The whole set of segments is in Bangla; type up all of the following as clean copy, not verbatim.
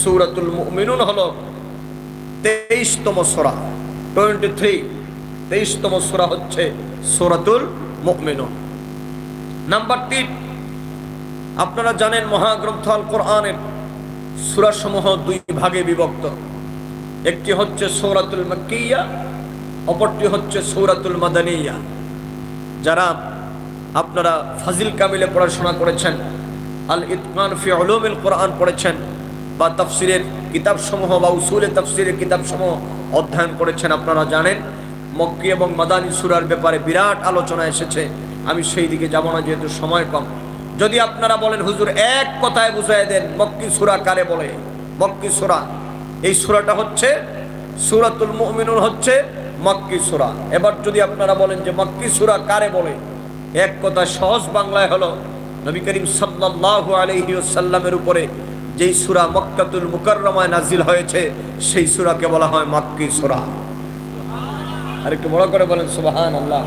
সূরাতুল মুমিনুন হলো 23তম সূরা। 23তম সূরা হচ্ছে সূরাতুল মুমিনুন। নাম্বার 3, আপনারা জানেন মহাগ্রন্থ আল কোরআনের সূরাসমূহ 2 ভাগে বিভক্ত। একটি হচ্ছে সূরাতুল মাক্কিয়া, অপরটি হচ্ছে সূরাতুল মাদানিয়া। যারা আপনারা ফাজিল কামিলে পড়াশোনা করেছেন, আল ইতকান ফি উলুমিল কোরআন পড়েছেন, বা তাফসিরের কিতাবসমূহ বা উসুলে তাফসিরের কিতাবসমূহ অধ্যয়ন করেছেন, আপনারা জানেন মক্কি এবং মাদানী সূরার ব্যাপারে বিরাট আলোচনা এসেছে। আমি সেই দিকে যাব না, যেহেতু সময় কম। যদি আপনারা বলেন হুজুর এক কথায় বুঝিয়ে দেন মক্কি সূরা কারে বলে, মক্কি সূরা, এই সূরাটা হচ্ছে সূরাতুল মুমিনুন, হচ্ছে মক্কি সূরা। এবার যদি আপনারা বলেন যে মক্কি সূরা কারে বলে, এক কথা সহজ বাংলায় হলো নবী করিম সাল্লাল্লাহু আলাইহি ওয়াসাল্লামের উপরে যেই সূরা মক্কাতুল মুকাররমায় নাজিল হয়েছে সেই সূরাকে বলা হয় মক্কি সূরা। আর একটু বড় করে বলেন সুবহানাল্লাহ।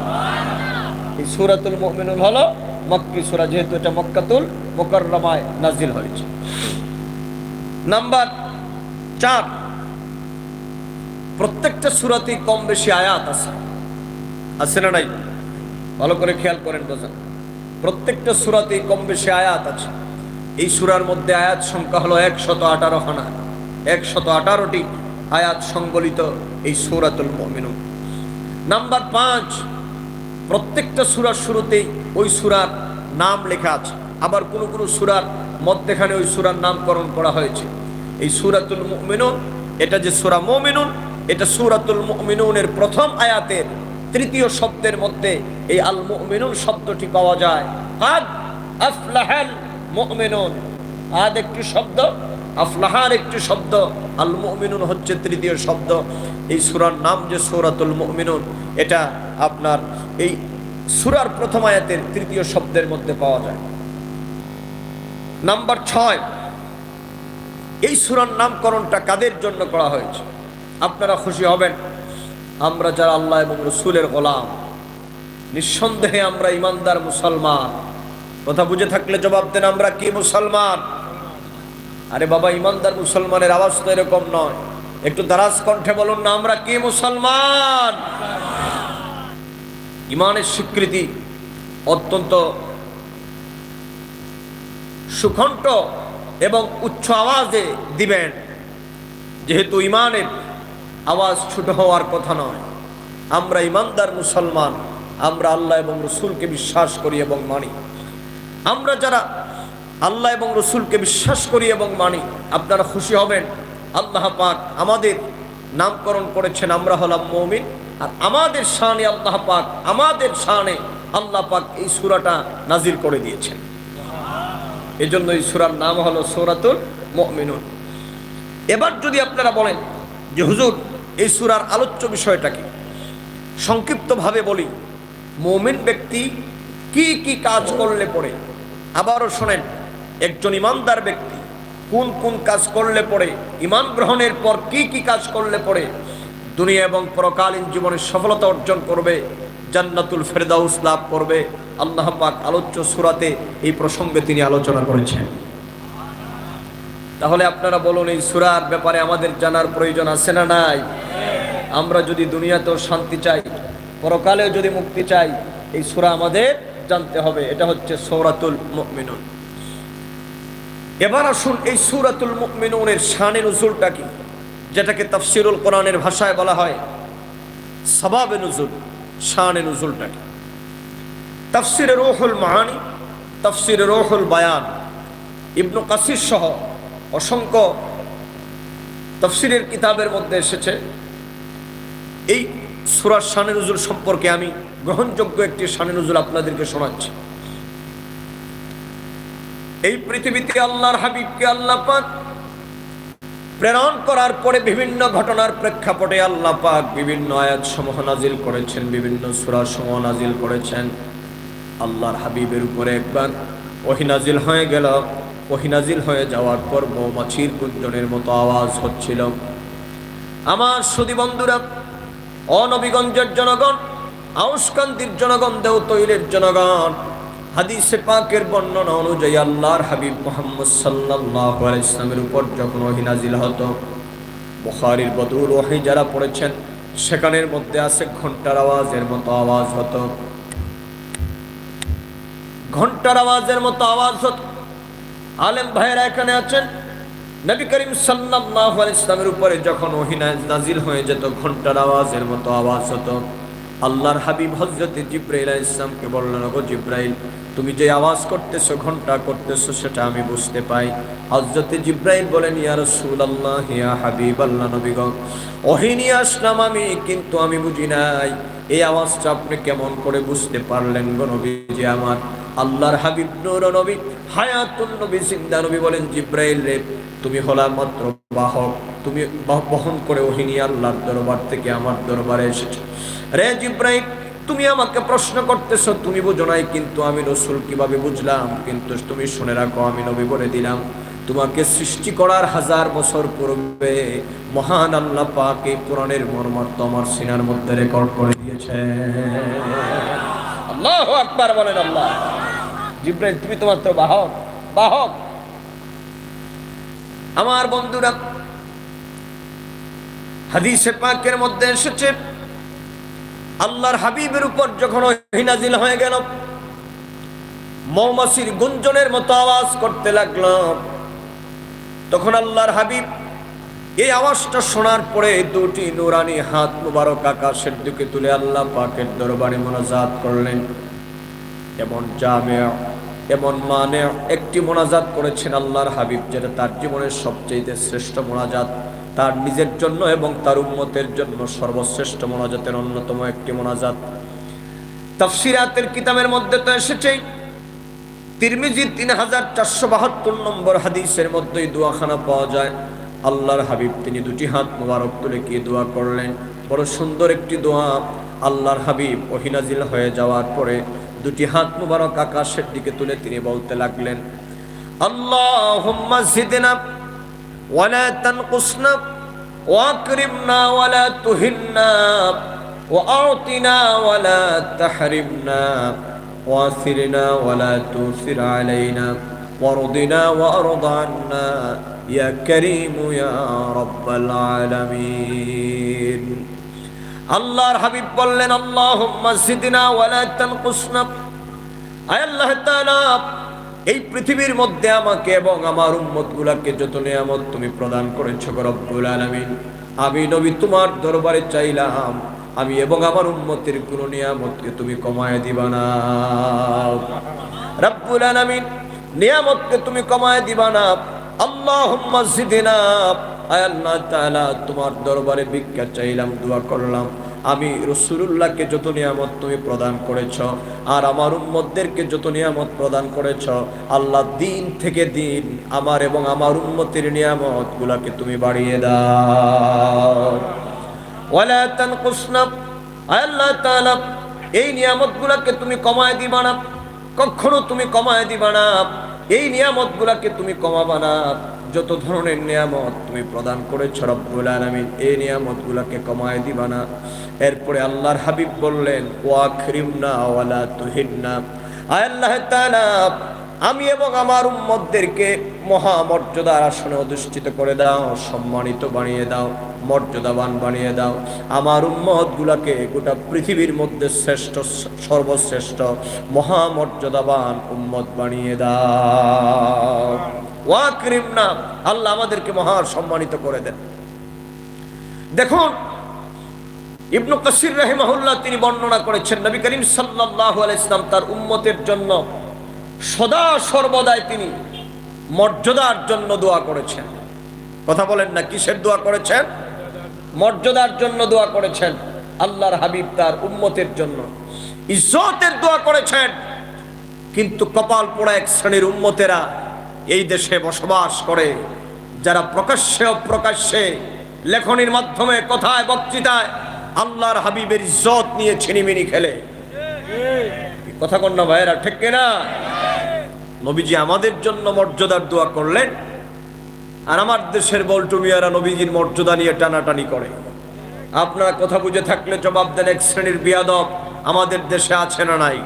এই সূরাতুল মুমিনুন হলো মক্কি সূরা, যেহেতু এটা মক্কাতুল মুকাররমায় নাজিল হয়েছে। নাম্বার 4, প্রত্যেকটা সূরাতেই কম বেশি আয়াত আছে না নাই? ভালো করে খেয়াল করেন বোঝেন। প্রত্যেকটা সূরাতেই কম বেশি আয়াত আছে। এই সূরার মধ্যে আয়াত সংখ্যা হলো 118 খানা, 118টি আয়াত সংবলিত এই সূরাতুল মুমিনুন। নাম্বার 5, প্রত্যেকটা সূরার শুরুতেই ওই সূরার নাম লেখা আছে, আবার কোন কোন সূরার মধ্যখানে ওই সূরার নামকরণ করা হয়েছে। এই সূরাতুল মুমিনুন, এটা যে সূরা মুমিনুন, এটা সূরাতুল মুমিনুনের প্রথম আয়াতের 3য় শব্দের মধ্যে এই আল মুমিনুন শব্দটি পাওয়া যায়। কাদ আফলাহাল মুমিনুন, আদ একটি শব্দ, আফলাহার একটি শব্দ, আল মুমিনুন হচ্ছে 3য় শব্দ। এই সূরার নাম যে সূরাতুল মুমিনুন, এটা আপনার এই সূরার প্রথম আয়াতের 3য় শব্দের মধ্যে পাওয়া যায়। নাম্বার 6, এই সূরার নামকরণটা কাদের জন্য করা হয়েছে? আপনারা খুশি হবেন, আমরা যারা আল্লাহ এবং রাসূলের গোলাম, নিঃসন্দেহে আমরা ইমানদার মুসলমান। কথা বুঝে থাকলে জবাব দেন, আমরা কি মুসলমান? আরে বাবা, ইমানদার মুসলমানের আওয়াজ তো এরকম নয়, একটু দারাজ কণ্ঠে বলুন না, আমরা কি মুসলমান? ইমানের স্বীকৃতি অত্যন্ত সুকণ্ঠ এবং উচ্চ আওয়াজে দিবেন, যেহেতু ইমানের আওয়াজ ছোট হওয়ার কথা নয়। আমরা ইমানদার মুসলমান, আমরা আল্লাহ এবং রসুলকে বিশ্বাস করি এবং মানি। আমরা যারা আল্লাহ এবং রসুলকে বিশ্বাস করি এবং মানি, আপনারা খুশি হবেন, আল্লাহ পাক আমাদের নামকরণ করেছেন, আমরা হলাম মুমিন। আর আমাদের শানে আল্লাহ পাক, আমাদের শানে আল্লাহ পাক এই সূরাটা নাজিল করে দিয়েছেন। এজন্য এই সূরার নাম হলো সূরাতুল মুমিনুন। এবার যদি আপনারা বলেন যে হুজুর এই সূরার আলোচ্য বিষয়টা কি, সংক্ষিপ্তভাবে বলি। মুমিন ব্যক্তি কি কি কাজ করলে পরে, আবারও শোনেন, একজন ইমানদার ব্যক্তি কোন কোন কাজ করলে পরে, ঈমান গ্রহণের পর কি কি কাজ করলে পরে দুনিয়া এবং পরকালীন জীবনে সফলতা অর্জন করবে, জান্নাতুল ফেরদাউস লাভ করবে, আল্লাহ পাক আলোচ্য সূরাতে এই প্রসঙ্গে তিনি আলোচনা করেছেন। তাহলে আপনারা বলুন, এই সূরার ব্যাপারে আমাদের জানার প্রয়োজন আছে না নাই? আমরা যদি দুনিয়াতেও শান্তি চাই, পরকালেও যদি মুক্তি চাই, এই সূরা আমাদের জানতে হবে। এটা হচ্ছে সূরাতুল মুমিনুন। এবার আসুন, এই সূরাতুল মুমিনুনের শানে নুজুলটা কি, যেটাকে তাফসীরুল কোরআনের ভাষায় বলা হয় সাবাবে নুজুল। শানে নুজুলটা কি? তাফসীরে রূহুল মাআনি, তাফসীরে রূহুল বায়ান, ইবনে কাসির সহ অসংখ্য তাফসীরের কিতাবের মধ্যে এসেছে। এই সূরার শানে নুজুল সম্পর্কে আমি গ্রহণযোগ্য একটি শানে নুজুল আপনাদেরকে শোনাচ্ছি। এই পৃথিবীতে আল্লাহর হাবিবকে আল্লাহ পাক প্রেরণ করার পরে বিভিন্ন ঘটনার প্রেক্ষাপটে আল্লাহ পাক বিভিন্ন আয়াত সমূহ নাজিল করেছেন, বিভিন্ন সূরা সমূহ নাজিল করেছেন। আল্লাহর হাবিবের উপরে একবার ওহী নাজিল হয়ে গেল। ওহী নাজিল হয়ে যাওয়ার পর মৌমাছির গুঞ্জনের মতো আওয়াজ হচ্ছিল। আমার সুধী বন্ধুরা, অনবীগঞ্জের জনগণ, আউসকান্দির জনগণ, দেওতৈলের জনগণ, হাদিসে পাকের বর্ণনা অনুযায়ী আল্লাহর হাবিব মুহাম্মদ সাল্লাল্লাহু আলাইহি ওয়াসাল্লামের উপর যখন ওহী নাজিল হতো, বুখারীর বদুল ওহী যারা পড়েছেন সেখানের মধ্যে আছে ঘন্টার আওয়াজের মতো আওয়াজ হতো, ঘন্টার আওয়াজের মতো আওয়াজ হতো। আলেম ভাইয়েরা এখানে আছেন, নবী করিম সাল্লাল্লাহু আলাইহি ওয়াসাল্লামের উপরে যখন ওহী নাজিল হয়ে যেত ঘন্টার আওয়াজের মতো আওয়াজ হতো। আল্লাহর হাবিব হযরত জিবরাইল আলাইহিস সালামকে বললেন, ওগো জিবরাইল, তুমি যে আওয়াজ করতেছো, ঘন্টা করতেছো, সেটা আমি বুঝতে পাই। হযরত জিবরাইল বলেন, ইয়া রাসূলুল্লাহ, ইয়া হাবিবাল্লাহ, নবী গো, ওহী নিয়ে আসলাম আমি, কিন্তু আমি বুঝি নাই এই আওয়াজটা আপনি কেমন করে বুঝতে পারলেন গো নবীজি আমার। আল্লাহর হাবিব নূর নবী, হায়াতুন নবী, জিন্দা নবী বলেন, জিবরাইল রে, তুমি হলা মাত্র বাহক, তুমি বহন করে ওহী নিয়ে আল্লাহর দরবার থেকে আমার দরবারে এসেছো। রে জিবরাইল, তুমি আমাকে প্রশ্ন করতেছো, তুমি বুঝো নাই, কিন্তু আমি রাসূল কিভাবে বুঝলাম? কিন্তু তুমি শুনে রাখো, আমি নবী বলে দিলাম, তোমাকে সৃষ্টি করার 1000 বছর পূর্বে মহান আল্লাহ পাক এই কোরআনের মর্মার্থ আমার সিনার মধ্যে রেকর্ড করে দিয়েছে। আল্লাহু আকবার বলেন। আল্লাহ, জিবরাইল তুমি তো মাত্র বাহক, বাহক। আমার বন্ধুরা, হাদিসে পাকের মধ্যে এসেছে, আল্লাহর হাবিবের উপর যখন ওহী নাজিল হয়ে গেল, মৌমাছির গুঞ্জনের মতো আওয়াজ করতে লাগলো। তখন আল্লাহর হাবিব এই আওয়াজটা শোনার পরে দুটি নুরানি হাত মুবারক আকাশের দিকে তুলে আল্লাহ পাকের দরবারে মোনাজাত করলেন। এমন জামিয়া, এমন মানে একটি মোনাজাত করেছেন আল্লাহর হাবিব, যেটা তার জীবনের সবচেয়ে শ্রেষ্ঠ মোনাজাত, তার নিজের জন্য এবং তার উম্মতের জন্য সর্বশ্রেষ্ঠ মোনাজাতের অন্যতম একটি মোনাজাত। তাফসিরাতের কিতাবের মধ্যে তো এসেছে, তিরমিজি 3472 নম্বর হাদিসের মধ্যে দোয়াখানা পাওয়া যায়। আল্লাহর হাবিব তিনি দুটি হাত মোবারক তুলে কি দোয়া করলেন, বড় সুন্দর একটি দোয়া। আল্লাহর হাবিব ওহী নাজিল হয়ে যাওয়ার পরে দুটি হাত মোবারক আকাশের দিকে তুলে তিনি বলতে লাগলেন, আল্লাহুম্মা জিদনা ওয়ালা তানকুসনা ওয়াকরিমনা ওয়ালা তুহিন্না ওয়াআতিনা ওয়ালা তাহরিমনা ওয়াসিরনা ওয়ালা তুসির আলাইনা ওয়ারদিনা ওয়ারদ আন্না ইয়া কারীম ইয়া রাব্বাল আলামিন। আল্লাহর হাবিব বললেন, আল্লাহুম্মা জিদনা ওয়ালা তানকুসনা, আয় আল্লাহ তাআলা, এই পৃথিবীর মধ্যে আমাকে এবং আমার উম্মতগুলোকে যত নিয়ামত তুমি প্রদান করেছো গো রব্বুল আলামিন, আমি নবী তোমার দরবারে চাইলাম, আমি এবং আমার উম্মতের কোন নিয়ামতকে তুমি কমায় দিবা না। রব্বুল আলামিন, নিয়ামতকে তুমি কমায় দিবা না। আল্লাহুম্মা জিদনা, আয় আল্লাহ তাআলা, তোমার দরবারে ভিক্ষা চাইলাম, দোয়া করলাম, আমি রাসূলুল্লাহকে যত নিয়ামত তুমি প্রদান করেছ আর আমার উম্মতদেরকে যত নিয়ামত প্রদান করেছ, আল্লাহ দিন থেকে দিন আমার এবং আমার উম্মতের নিয়ামতগুলোকে তুমি বাড়িয়ে দাও। ওয়ালা তানকুসনা, আয় আল্লাহ তাআলা, এই নিয়ামতগুলোকে তুমি কমায় দিবা না, কখনো তুমি কমায় দিবা না, এই নিয়ামতগুলোকে তুমি কমাবা না। যত ধরনের নিয়ামত তুমি প্রদান করেছো রব্বুল আলামিন, এই নিয়ামতগুলোকে কমায় দিবা না। এরপরে আল্লাহর হাবিব বললেন, ওয়াকরিমনা ওয়ালা তুহিন্না, আয় আল্লাহ তাআলা, আমি এবং আমার উম্মতদেরকে মহামর্যাদার আসনে অধিষ্ঠিত করে দাও, সম্মানিত বানিয়ে দাও, মর্যাদাবান বানিয়ে দাও। আমার উম্মতগুলোকে গোটা পৃথিবীর মধ্যে শ্রেষ্ঠ, সর্বশ্রেষ্ঠ মহামর্যাদাবান উম্মত বানিয়ে দাও। ওয়াকরিমনা, আল্লাহ আমাদেরকে মহা সম্মানিত করে দেন। দেখুন, ইবনে কাসির রাহিমাহুল্লাহ তিনি বর্ণনা করেছেন, নবী করিম সাল্লাল্লাহু আলাইহি ওয়াসাল্লাম তার উম্মতের জন্য সদা সর্বদাই তিনি মর্যাদার জন্য দোয়া করেছেন। কথা বলেন না, কিসের দোয়া করেছেন? মর্যাদার জন্য দোয়া করেছেন। আল্লাহর হাবিব তার উম্মতের জন্য ইজ্জতের দোয়া করেছেন। কিন্তু কপাল পোড়া এক শ্রেণীর উম্মতেরা এই দেশে বসবাস করে, যারা প্রকাশ্যে অপ্রকাশ্যে লেখনির মাধ্যমে কথায় বক্তৃতায় আল্লাহর হাবিবের ইজ্জত নিয়ে ছিনিমিনি খেলে। কথা কন না ভাইয়েরা, ঠিক কিনা? নবীজি আমাদের জন্য মর্যাদার দোয়া করলেন, আর আমার দেশের বল্টু মিয়ারা নবীজির মর্যাদা নিয়ে টানাটানি করে। আপনারা কথা বুঝে থাকলে জবাব দেন, এক শ্রেণীর বিয়াদব আমাদের দেশে আছে না নাই?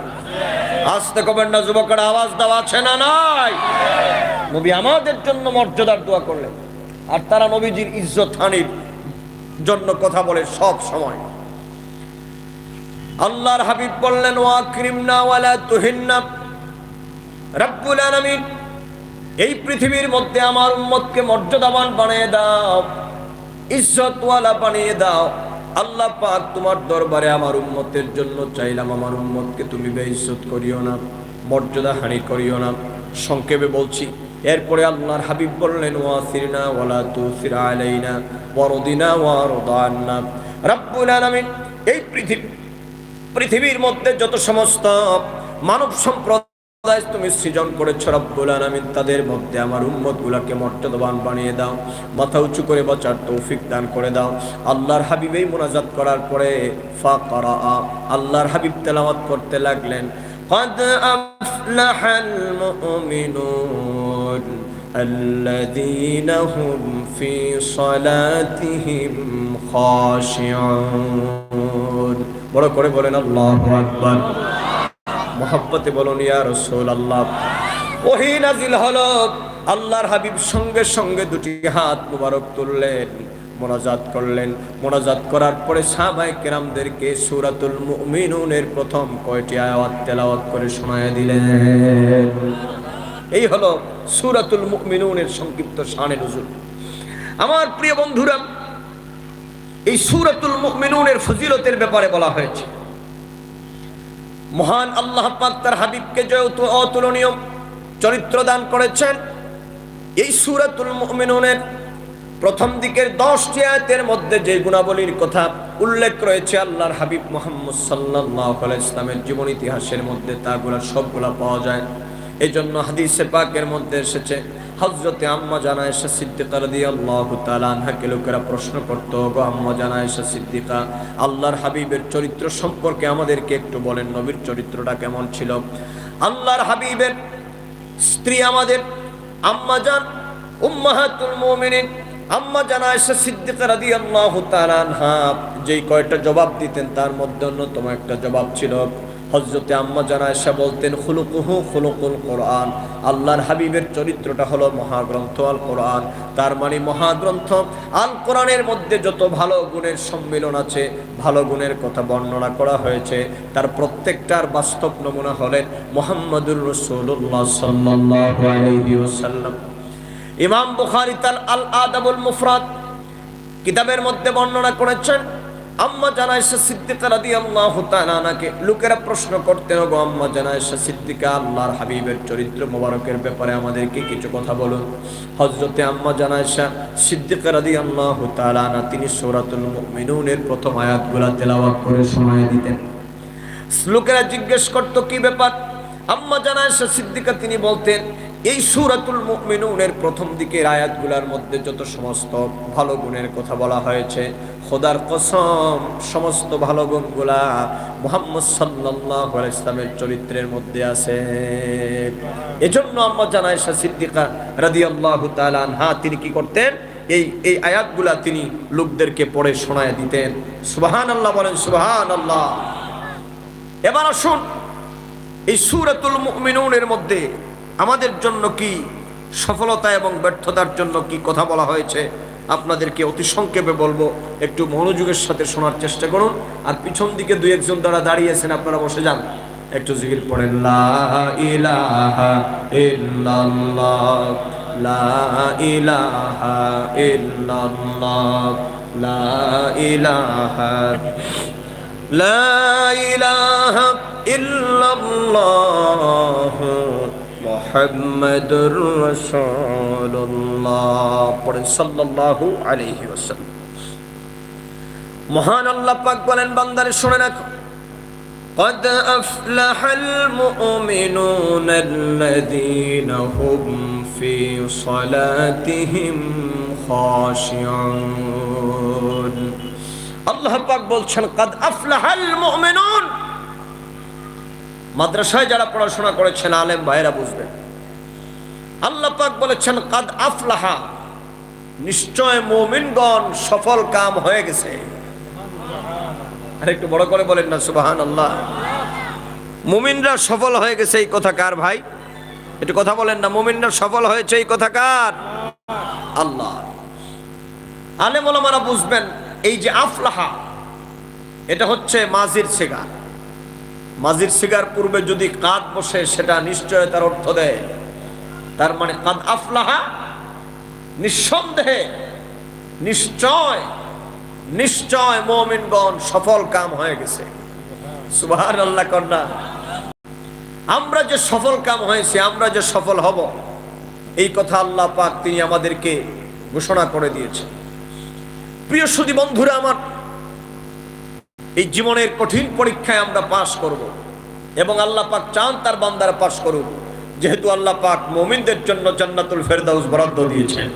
আস্তে কবেন না যুবকেরা, আওয়াজ দেওয়া আছে না নাই? নবী আমাদের জন্য মর্যাদার দোয়া করলেন, আর তারা নবীজির ইজ্জত হানির জন্য কথা বলে সব সময়। আল্লাহর হাবিব বললেন, ওয়াকরিমনা ওয়ালা তুহিন্না। রব্বুল আলামিন, এই পৃথিবীর মধ্যে আমার উম্মতকে মর্যাদাবান বানিয়ে দাও, ইজ্জতওয়ালা বানিয়ে দাও। আল্লাহ পাক, তোমার দরবারে আমার উম্মতের জন্য চাইলাম, আমার উম্মতকে তুমি বেইজ্জত করিও না, মর্যাদা হানি করিও না। সংক্ষেপে বলছি, এরপরে আল্লাহর হাবিব বললেন, ওয়াসিরনা ওয়ালা তুসির আলাইনা ওয়ারদিনা ওয়ারদা আন্না। রব্বুল আলামিন, এই পৃথিবীর মধ্যে যত সমস্ত মানব সম্প্রদায় তুমি সৃজন করেছ রব্বুল আলামিন, তাদের মধ্যে আমার উম্মতগুলোকে মর্যাদাবান বানিয়ে দাও, মাথা উঁচু করে বাঁচার তৌফিক দান করে দাও। আল্লাহর হাবিব এই মুনাজাত করার পরে ফাকরা, আল্লাহর হাবিব তেলাওয়াত করতে লাগলেন, قد أفلح المؤمنون الذين هم في صلاتهم خاشعون। বড় করে বলেন আল্লাহু আকবার। মোহাব্বতে বলুন ইয়া রাসূলুল্লাহ। ওহী নাযিল হলো, আল্লাহর হাবিব সঙ্গে সঙ্গে দুটি হাত মুবারক তুললেন, মোনাজাত করলেন। মোনাজাত করার পরে সাহাবায়ে কেরামদেরকে সূরাতুল মুমিনুনের প্রথম কয়টি আয়াত তেলাওয়াত করে শোনায় দিলেন। এই হলো সূরাতুল মুমিনুনের সংক্ষিপ্ত শানে নুজুল। আমার প্রিয় বন্ধুরা, এই সূরাতুল মুমিনুনের ফজিলতের ব্যাপারে বলা হয়েছে। মহান আল্লাহ পাক তার হাবিবকে যে অতুলনীয় চরিত্র দান করেছেন, এই সূরাতুল মুমিনুনের প্রথম দিকের 10টি আয়াতের মধ্যে যে গুণাবলীর কথা উল্লেখ রয়েছে আল্লাহর হাবিব মুহাম্মদ সাল্লাল্লাহু আলাইহি ওয়াসাল্লামের জীবন ইতিহাসের মধ্যে, তাগুলো সবগুলা পাওয়া যায়। এজন্য হাদিসে পাকের মধ্যে এসেছে, হযরতে আম্মা জানা আয়েশা সিদ্দিকা রাদিয়াল্লাহু তাআলা আনহাকে লোকেরা প্রশ্ন করত, গো আম্মা জানা আয়েশা সিদ্দিকা, আল্লাহর হাবিবের চরিত্র সম্পর্কে আমাদেরকে একটু বলেন, নবীর চরিত্রটা কেমন ছিল? আল্লাহর হাবিবের স্ত্রী আমাদের আম্মা জান উম্মাহাতুল মুমিনিন আম্মা জানা আয়েশা সিদ্দিকা রাদিয়াল্লাহু তাআলা আনহা যেই কয়টা জবাব দিতেন, তার মধ্যে অন্যতম একটা জবাব ছিল, হযরতে আম্মা জানা আয়েশা বলতেন, খুলুকুহু খুলুকুল কোরআন। আল্লাহর হাবিবের চরিত্রটা হলো মহাগ্রন্থ আল কোরআন। তার মানে মহাগ্রন্থ আল কোরআনের মধ্যে যত ভালো গুণের সম্মিলন আছে, ভালো গুণের কথা বর্ণনা করা হয়েছে, তার প্রত্যেকটার বাস্তব নমুনা হলেন মুহাম্মদুর রাসূলুল্লাহ সাল্লাল্লাহু আলাইহি ওয়াসাল্লাম। ইমাম বুখারী তার আল আদাবুল মুফরাদ কিতাবের মধ্যে বর্ণনা করেছেন, আম্মা জানা আয়েশা সিদ্দিকা রাদিয়াল্লাহু তাআলা আনহাকে লোকেরা প্রশ্ন করতেন, গো আম্মা জানা আয়েশা সিদ্দিকা, আল্লাহর হাবিবের চরিত্র মোবারকের ব্যাপারে আমাদেরকে কিছু কথা বলুন। হযরতে আম্মা জানা আয়েশা সিদ্দিকা রাদিয়াল্লাহু তাআলা আনহা তিনি সূরাতুল মুমিনুনের প্রথম আয়াতগুলো তেলাওয়াত করে শোনায় দিতেন। লোকেরা জিজ্ঞেস করত, কি ব্যাপার? আম্মা জানা আয়েশা সিদ্দিকা তিনি বলতেন, এই সূরাতুল মুমিনুনের প্রথম দিকের আয়াতগুলোর মধ্যে যত সমস্ত ভালো গুণের কথা বলা হয়েছে, খোদার কসম সমস্ত ভালো গুণগুলা মুহাম্মদ সাল্লাল্লাহু আলাইহি ওয়াসাল্লামের চরিত্রের মধ্যে আছে। এজন্য আম্মা জানা আয়েশা সিদ্দিকা রাদিয়াল্লাহু তাআলা আনহা তিনি কি করতেন, এই আয়াতগুলা তিনি লোকদেরকে পড়ে শোনায় দিতেন। সুবহানাল্লাহ বলেন, সুবহানাল্লাহ। এবার আসুন, এই সূরাতুল মুমিনুনের মধ্যে আমাদের জন্য কি সফলতা এবং ব্যর্থতার জন্য কি কথা বলা হয়েছে আপনাদেরকে অতি সংক্ষেপে বলবো, একটু মনোযোগের সাথে শোনার চেষ্টা করুন। আর পিছন দিকে দুই একজন যারা দাঁড়িয়েছেন আপনারা বসে যান, একটু জিকির পড়েন, লা ইলাহা ইল্লাল্লাহ, লা ইলাহা ইল্লাল্লাহ, লা ইলাহা, লা ইলাহা ইল্লাল্লাহ মুহাম্মাদুর রাসূলুল্লাহ। পড়েন সাল্লাল্লাহু আলাইহি ওয়াসাল্লাম। মহান আল্লাহ পাক বলেন, বান্দারে শুনে রাখো, قد أفلح المؤمنون الذين هم في صلاتهم خاشعون। আল্লাহ পাক বলছেন, قد أفلح المؤمنون। মাদ্রাসায় যারা পড়াশোনা করেছেন আলেম ভাইরা বুঝবেন, আল্লাহ পাক বলেছেন কাদ আফলাহা, নিশ্চয় মুমিনগণ সফল কাম হয়ে গেছে। আর একটু বড় করে বলেন না সুবহানাল্লাহ। মুমিনরা সফল হয়ে গেছে এই কথা কার ভাই? একটু কথা বলেন না, মুমিনরা সফল হয়েছে এই কথা কার? আল্লাহ। আলেম ওলামারা বুঝবেন এই যে আফলাহা, এটা হচ্ছে মাজির সিগা। মাজির সিগার পূর্বে যদি কাদ বসে সেটা নিশ্চয়তার অর্থ দেয়। তার মানে কাদ আফলাহা, নিঃসন্দেহে, নিশ্চয় নিশ্চয় মুমিনগণ সফল কাম হয়ে গেছে। সুবহানাল্লাহ কন্যা। আমরা যে সফল কাম হয়েছে, আমরা যে সফল হব, এই কথা আল্লাহ পাক তিনি আমাদেরকে ঘোষণা করে দিয়েছেন। প্রিয় সুধী বন্ধুরা আমার, এই জীবনের কঠিন পরীক্ষায় আমরা পাশ করব এবং আল্লাহ পাক চান তার বান্দারা পাশ করুক, যেহেতু আল্লাহ পাক মুমিনদের জন্য জান্নাতুল ফেরদাউস বরাদ্দ দিয়েছেন।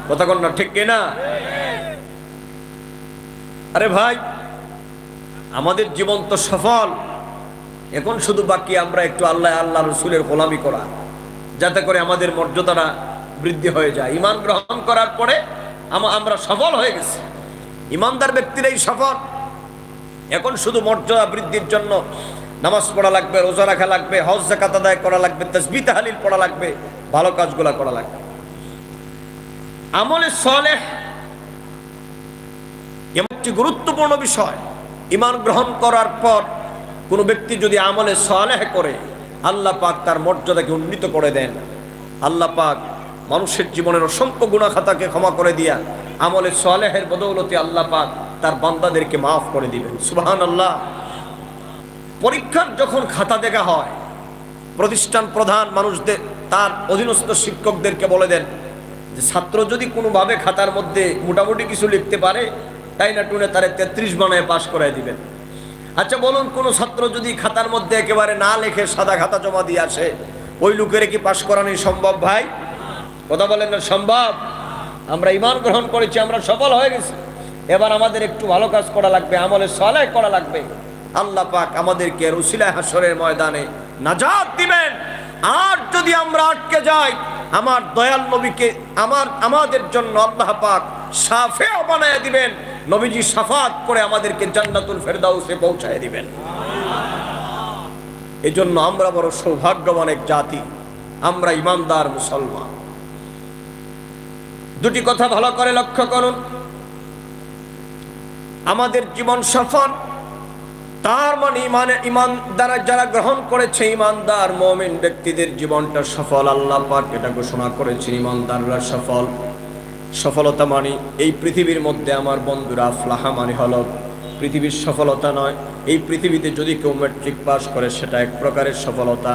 কথা কোন না, ঠিক কিনা? আরে ভাই, আমাদের জীবন তো সফল, এখন শুধু বাকি আমরা একটু আল্লাহ আল্লাহ রসুলের গোলামি করা, যাতে করে আমাদের মর্যাদাটা বৃদ্ধি হয়ে যায়। ঈমান গ্রহণ করার পরে আমরা সফল হয়ে গেছি, ঈমানদার ব্যক্তিরাই সফল। এখন শুধু মর্যাদা বৃদ্ধির জন্য নামাজ পড়া লাগবে, রোজা রাখা লাগবে, হজ যাকাত আদায় করা লাগবে, তাসবিহ তাহলিল পড়া লাগবে, ভালো কাজগুলা করা লাগবে। আমলে সালেহ এমন একটি গুরুত্বপূর্ণ বিষয়। ঈমান গ্রহণ করার পর কোনো ব্যক্তি যদি আমলে সালেহ করে, আল্লাহ পাক তার মর্যাদাকে উন্নীত করে দেন। আল্লাহ পাক মানুষের জীবনের অসংখ্য গুনাহ খাতাকে ক্ষমা করে দিয়া আমলে সালেহের বদৌলতে আল্লাহ পাক তার বান্দাদেরকে মাফ করে দিবেন। সুবহানাল্লাহ। পরীক্ষার যখন খাতা দেখা হয়, প্রতিষ্ঠান প্রধান মানুষদের তার অধীনস্থ শিক্ষকদেরকে বলে দেন যে ছাত্র যদি কোনোভাবে খাতার মধ্যে মোটামুটি কিছু লিখতে পারে, তাই না টুনে তারে 33 বানায় পাশ করায় দিবেন। আচ্ছা বলুন, কোনো ছাত্র যদি খাতার মধ্যে একেবারে না লেখে সাদা খাতা জমা দিয়ে আসে, ওই লোকের কি পাশ করানো সম্ভব ভাই? কথা বলেন না, সম্ভব? আমরা ঈমান গ্রহণ করেছি, আমরা সফল হয়ে গেছি। এবার আমাদের একটু ভালো কাজ করা লাগবে, আমলে সালেহ করা লাগবে। আল্লাহ পাক আমাদেরকে রসিলা হাসরের ময়দানে নাজাত দিবেন। আর যদি আমরা আটকে যাই, আমার দয়াল নবীকে আমাদের জন্য আল্লাহ পাক শাফেও বানায় দিবেন। নবীজি শাফাত করে আমাদেরকে জান্নাতুল ফেরদাউসে পৌঁছায় দিবেন। এই জন্য আমরা বড় সৌভাগ্যবান এক জাতি, আমরা ঈমানদার মুসলমান। দুটি কথা ভালো করে লক্ষ্য করুন। আমাদের জীবন সফল, তার মানে ঈমান দ্বারা যারা গ্রহণ করেছে, ঈমানদার মুমিন ব্যক্তিদের জীবনটা সফল। আল্লাহ পাক এটা ঘোষণা করেছেন, ঈমানদাররা সফল। সফলতা মানে এই পৃথিবীর মধ্যে আমার বন্ধুরা, আফলাহা মানে হলো পৃথিবীর সফলতা নয়। এই পৃথিবীতে যদি কেউ ম্যাট্রিক পাস করে সেটা এক প্রকারের সফলতা,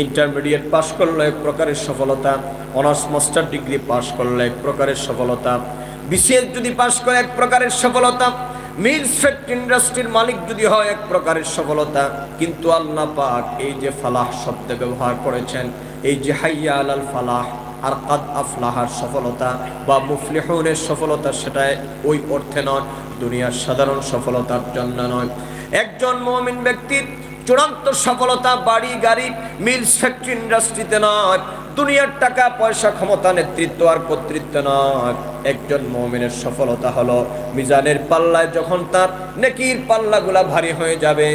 ইন্টারমিডিয়েট পাস করলে এক প্রকারের সফলতা, অনার্স মাস্টার ডিগ্রি পাস করলে এক প্রকারের সফলতা, বিসিএস যদি পাস করে এক প্রকারের সফলতা, মিলস ফ্যাক্টরি ইন্ডাস্ট্রির মালিক যদি হয় এক প্রকারের সফলতা। কিন্তু আল্লাহ পাক এই যে ফালাহ শব্দ ব্যবহার করেছেন, এই যে হাইয়া আলাল ফালাহ আর কাদ আফলাহার সফলতা বা মুফলিহুনের সফলতা, সেটা ওই অর্থে নয়, দুনিয়ার সাধারণ সফলতার জন্য নয়। একজন মুমিন ব্যক্তির চূড়ান্ত সফলতা বাড়ি গাড়ি মিলস ফ্যাক্টরি ইন্ডাস্ট্রিতে নয়, দুনিয়ার টাকা পয়সা ক্ষমতা নেতৃত্ব আর কর্তৃত্ব নয়। একজন মুমিনের সফলতা হলো মিজানের পাল্লায় যখন তার নেকির পাল্লাগুলা ভারী হয়ে যাবে,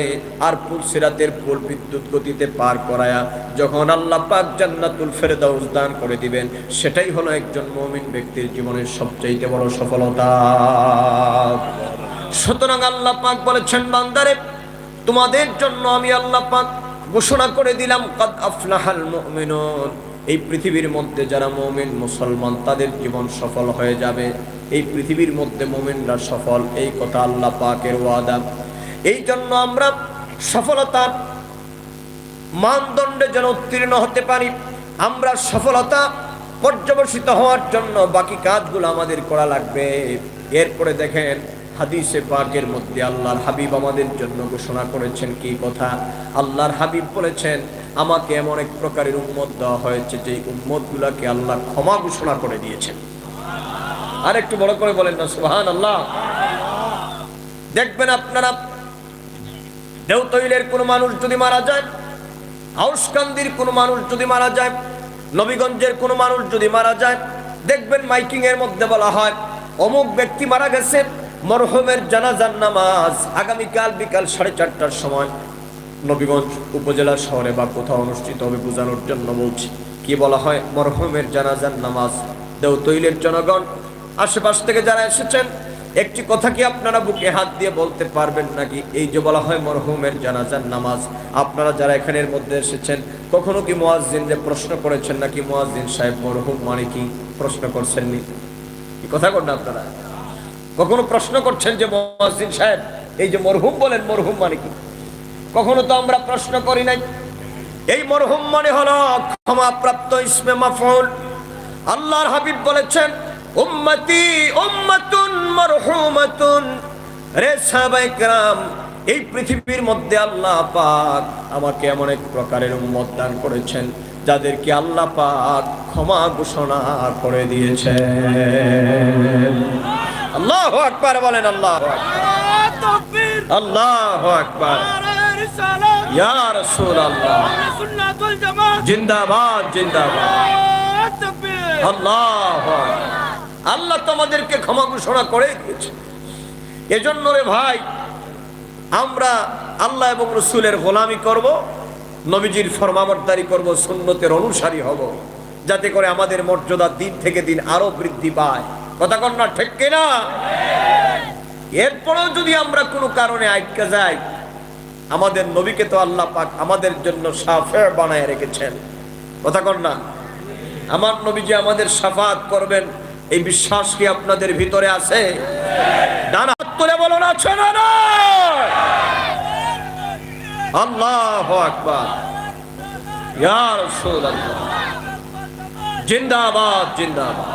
আর পুলসিরাতের পুল বিদ্যুৎ গতিতে পার করায়া যখন আল্লাহ পাক জান্নাতুল ফেরদাউস দান করে দিবেন, সেটাই হলো একজন মুমিন ব্যক্তির জীবনের সবচেয়ে বড় সফলতা। সুতরাং আল্লাহ পাক বলেছেন, বান্দারে তোমাদের জন্য আমি আল্লাহ পাক ঘোষণা করে দিলাম, কাদ আফলাহাল মুমিনুন। এই পৃথিবীর মধ্যে যারা মুমিন মুসলমান, তাদের জীবন সফল হয়ে যাবে। এই পৃথিবীর মধ্যে মুমিনরা সফল, এই কথা আল্লাহ পাকের ওয়াদা। এই জন্য আমরা সফলতার মানদণ্ডে যেন উত্তীর্ণ হতে পারি, আমরা সফলতা পর্যবসিত হওয়ার জন্য বাকি কাজগুলো আমাদের করা লাগবে। এরপরে দেখেন হাদিসে পাকের মধ্যে আল্লাহর হাবিব আমাদের জন্য ঘোষণা করেছেন কি কথা? আল্লাহর হাবিব বলেছেন, আমাকে এমন এক প্রকারের উম্মত দেওয়া হয়েছে যে উম্মতগুলোকে আল্লাহ ক্ষমা ঘোষণা করে দিয়েছেন। আর একটু বড় করে বলেন না সুবহানাল্লাহ। দেখবেন আপনারা, দেওতৈলের কোনো মানুষ যদি মারা যায়, আউসকান্দির কোনো মানুষ যদি মারা যায়, নবীগঞ্জের কোনো মানুষ যদি মারা যায়, দেখবেন মাইকিং এর মধ্যে বলা হয় অমুক ব্যক্তি মারা গেছে, মরহুমের জানাজার নামাজ আগামীকাল বিকাল 4:30টার সময় নবীগঞ্জ উপজেলা শহরে বা কোথাও অনুষ্ঠিত হবে বোঝানোর জন্য বলছি। কি বলা হয়? মরহুমের জানাজার নামাজ। দেওতৈলের জনগণ, আশেপাশ থেকে যারা এসেছেন, একটি কথা কি আপনারা বুকে হাত দিয়ে বলতে পারবেন নাকি? এই যে বলা হয় মরহুমের জানাজার নামাজ, আপনারা যারা এখানের মধ্যে এসেছেন, কখনো কি মুয়াজ্জিনকে প্রশ্ন করেছেন নাকি মুয়াজ্জিন সাহেব মরহুম মানে কি? প্রশ্ন করছেন নি? কি কথা কন না আপনারা? কখনো প্রশ্ন করছেন যে মুয়াজ্জিন সাহেব এই যে মরহুম বলেন, মরহুম মানে কি? কখনো তো আমরা প্রশ্ন করি নাই। এই মরহুম মানে হলো ক্ষমাপ্রাপ্ত ইসমে মাফউল। আল্লাহর হাবিব বলেছেন উম্মতি উম্মাতুন মারহুমাতুন। রে সাহাবায়ে কেরাম, এই পৃথিবীর মধ্যে আল্লাহ পাক আমাকে এমন এক প্রকারের উম্মত দান করেছেন যাদেরকে আল্লাহ পাক ক্ষমা ঘোষণা করে দিয়েছেন। আল্লাহু আকবার বলেন, আল্লাহু আকবার, আল্লাহু আকবার। ইয়া রাসূলুল্লাহ, সুন্নাতুল জামাত জিন্দাবাদ, জিন্দাবাদ। আল্লাহু আকবার। আল্লাহ তোমাদেরকে ক্ষমা ঘোষণা করে দিয়েছে। এজন্য রে ভাই, আমরা আল্লাহ এবং রাসূলের গোলামি করব, নবীজির ফরমাবরদারি করব, সুন্নতের অনুসারী হব, যাতে করে আমাদের মর্যাদা দিন থেকে দিন আরো বৃদ্ধি পায়। কথা কন না, ঠিক কিনা? এরপরেও যদি আমরা কোনো কারণে আটকে যাই, আমাদের নবীকে তো আল্লাহ পাক আমাদের জন্য শাফেঈ বানায় রেখেছেন। কথা কন না? আমার নবী যে আমাদের শাফাত করবেন, এই বিশ্বাস কি আপনাদের ভিতরে আছে? ডান হাত তুলে বলুন, আছে না? আল্লাহু আকবার। ইয়া রাসূলুল্লাহ, জিন্দাবাদ, জিন্দাবাদ।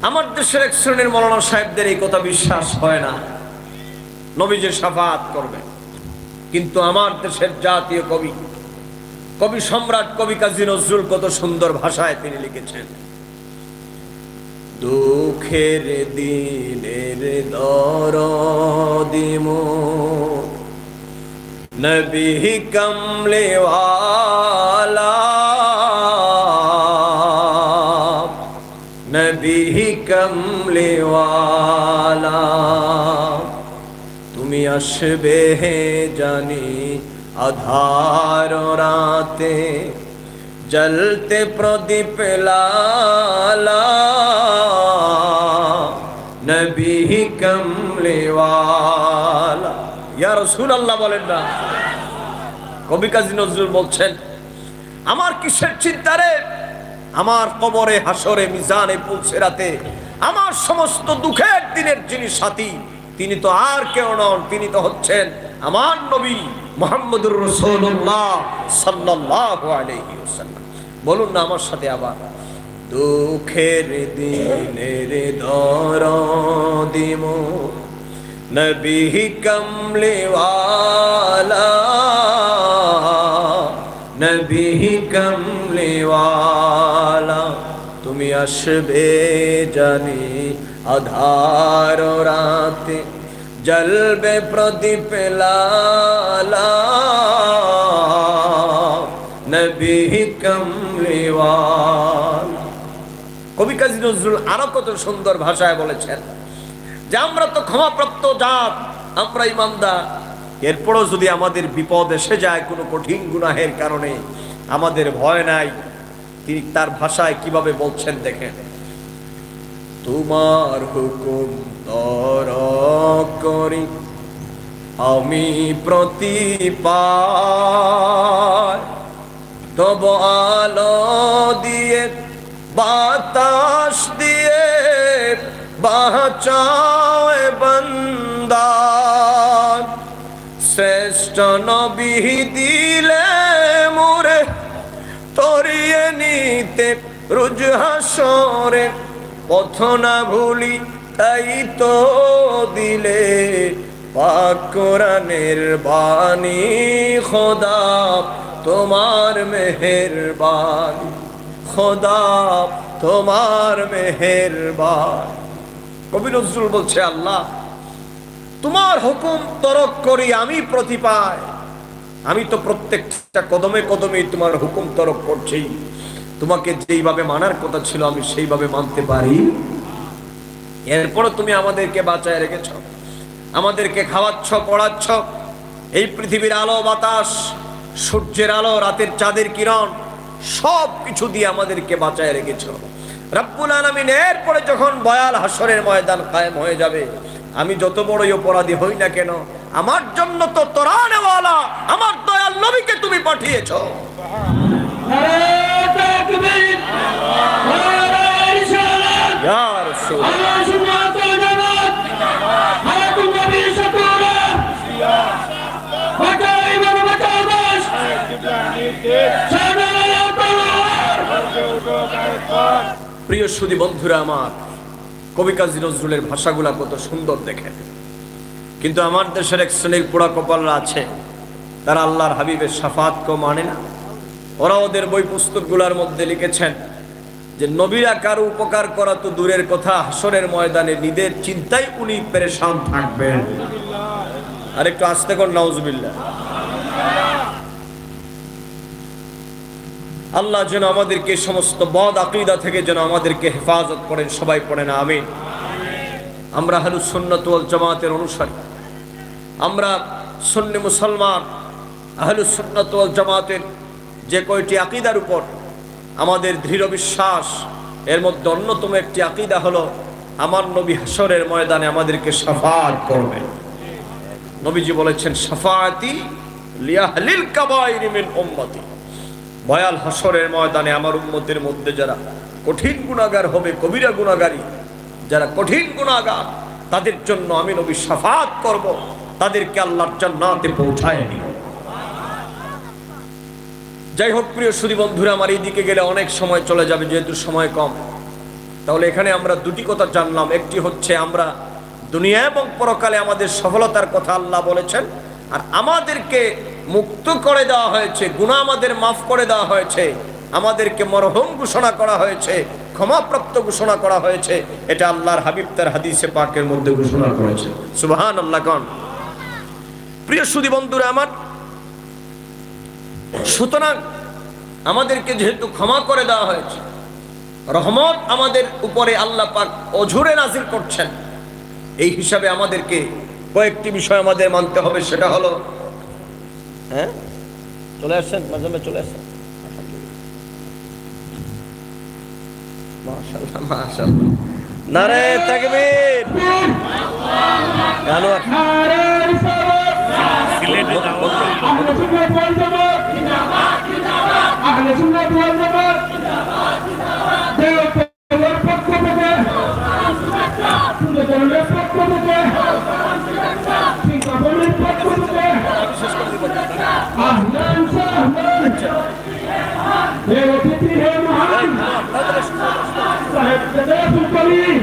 আমার দেশের এক শ্রেণীর মৌলানা সাহেবদের এই কথা বিশ্বাস হয় না, নবী যে শাফাত করবেন। কিন্তু আমার দেশের জাতীয় কবি, কবি সম্রাট কবি কাজী নজরুল কত সুন্দর ভাষায় তিনি লিখেছেন, দুঃখের দিনের দরদি মোর নবী কমলে ওয়ালা, নবী কমলে ওয়ালা। তুমি আসবে জানি আধার রাতে, জলতে প্রদীপ লালা, নবী কমলে ওয়ালা। ইয়া রাসূলুল্লাহ বলেন না? কবি কাজী নজরুল বলছেন, আমার কিসের চিন্তা রে? আমার কবরে, হাসরে, মিজানে, পুলসিরাতে আমার সমস্ত দুঃখের দিনের যিনি সাথী, তিনি তো আর কেউ নন, তিনি তো হচ্ছেন আমার নবী মুহাম্মদুর রাসূলুল্লাহ সাল্লাল্লাহু আলাইহি ওয়াসাল্লাম। বলুন না আমার সাথে আবার, দুঃখের দিনের দরদি মোর নবী কমলে ওয়ালা, নবী কমলে ওয়ালা। তুমি আসবে জানি আধার রাতে, জ্বলবে প্রদীপ লালা, নবী কমলে ওয়ালা। কবি কাজী নজরুল আরো কত সুন্দর ভাষায় বলেছেন যে আমরা তো ক্ষমাপ্রাপ্ত জাত, আমরা ইমানদার, এরপরও যদি আমাদের বিপদ এসে যায় কোনো কঠিন গুনাহের কারণে, আমাদের ভয় নাই। তিনি তার ভাষায় কিভাবে বলছেন দেখেন, তোমার হুকুম তরক করি আমি প্রতিপায়, তব আলো দিয়ে বাতাস দিয়ে বাঁচায় বান্দা, শ্রেষ্ঠ নবী দিলে মোরে তরিয়ে নিতে রোজ হাসরে, পথ না ভুলি তাই তো দিলে পাক কোরআনের বাণী, খোদা তোমার মেহেরবানি, খোদা তোমার মেহেরবানি। কবি নজরুল বলছে, আল্লাহ তোমার হুকুম তরক করি আমি প্রতিপায়, আমি তো প্রত্যেকটা কদমে কদমে তোমার হুকুম তরক করছি, তোমাকে যেইভাবে মানার কথা ছিল আমি সেইভাবে মানতে পারি, এরপরও তুমি আমাদেরকে বাঁচায় রেখেছ। আমাদেরকে খাওয়াচ্ছ, পড়াচ্ছ, এই পৃথিবীর আলো বাতাস, সূর্যের আলো, রাতের চাঁদের কিরণ, সব কিছু দিয়ে আমাদেরকে বাঁচায় রেখেছ রব্বুল আলামিন। এরপরে যখন ভয়াল হাসরের ময়দান কায়েম হয়ে যাবে, আমি যত বড়ই অপরাধী হই না কেন, আমার জন্য তো তোরানেওয়ালা আমার দয়াল নবীকে তুমি পাঠিয়েছ। ইয়া রাসূলুল্লাহ, প্রিয় সুধী বন্ধুরা আমার, কবি কাজী নজরুলের ভাষাগুলা কত সুন্দর দেখেন, কিন্তু আমার দেশের এক শ্রেণীর পোড়া কপালরা আছে, তারা আল্লাহর হাবিবের শাফাআতকেও মানে না। ওরা ওদের বই পুস্তকগুলোর মধ্যে লিখেছেন যে নবীরা কারো উপকার করা তো দূরের কথা, হাসরের ময়দানে নিজের চিন্তায় উনি পেরেশান থাকবেন। আর একটু আস্তে কর, নাউজুবিল্লাহ। আল্লাহ যেন আমাদেরকে সমস্ত বদ আকীদা থেকে যেন আমাদেরকে হেফাজত করেন, সবাই পড়েন আমিন। আমরা আহলুস সুন্নাত ওয়াল জামাতের অনুসারী, আমরা সুন্নি মুসলমান আহলুস সুন্নাত ওয়াল জামাতের যে কয়টি আকীদার উপর আমাদের দৃঢ় বিশ্বাস, এর মধ্যে অন্যতম একটি আকীদা হলো আমার নবী হাসরের ময়দানে আমাদেরকে শাফাআত করবেন। নবীজি বলেছেন, শাফাআতি লিআহলিল কাবাইরি মিন উম্মতি, ভয়াল হাসরের ময়দানে আমার উম্মতের মধ্যে যারা কঠিন গুনাহগার হবে, কবিরা গুনাহগারী, যারা কঠিন গুনাহগার, তাদের জন্য আমি নবী শাফাআত করব, তাদেরকে আল্লাহর জান্নাতে পৌঁছায় দিব। যাই হোক প্রিয় সুধী বন্ধুরা, আমার এই দিকে গেলে অনেক সময় চলে যাবে, যেহেতু সময় কম। তাহলে এখানে আমরা দুটি কথা জানলাম। একটি হচ্ছে আমরা দুনিয়া এবং পরকালে আমাদের সফলতার কথা আল্লাহ বলেছেন, আর আমাদেরকে মুক্ত করে দেওয়া হয়েছে, গুনাহ আমাদের মাফ করে দেওয়া হয়েছে, আমাদেরকে মরহুম ঘোষণা করা হয়েছে, ক্ষমাপ্রাপ্ত ঘোষণা করা হয়েছে। এটা আল্লাহর হাবিব তার হাদিসে পাকের মধ্যে ঘোষণা করেছে। সুবহানাল্লাহ কোন। প্রিয় সুধী বন্ধুরা আমার, সুতরাং আমাদেরকে যেহেতু ক্ষমা করে দেওয়া হয়েছে, রহমত আমাদের উপরে আল্লাহ পাক অঝুরে নাজিল করছেন, এই হিসাবে আমাদেরকে কয়েকটি বিষয় আমাদের মানতে হবে। সেটা হলো, হ্যাঁ চলে আসছেন, মাঝে মাঝে চলে আসছেন, মাশাআল্লাহ মাশাআল্লাহ, নারে তাকবীর, আনোয়ার সিলেটে যাও, আহলে সুন্নাত ওয়াল জামাত জিন্দাবাদ জিন্দাবাদ, আহলে সুন্নাত ওয়াল জামাত জিন্দাবাদ জিন্দাবাদ, দেওবন্দের পক্ষ থেকে সুন্নাতের পক্ষ থেকে সিঙ্গাপুরের পক্ষ থেকে আহলান সাহলান, দেওবন্দি হে মহান সাহেব জাদাতুল করিম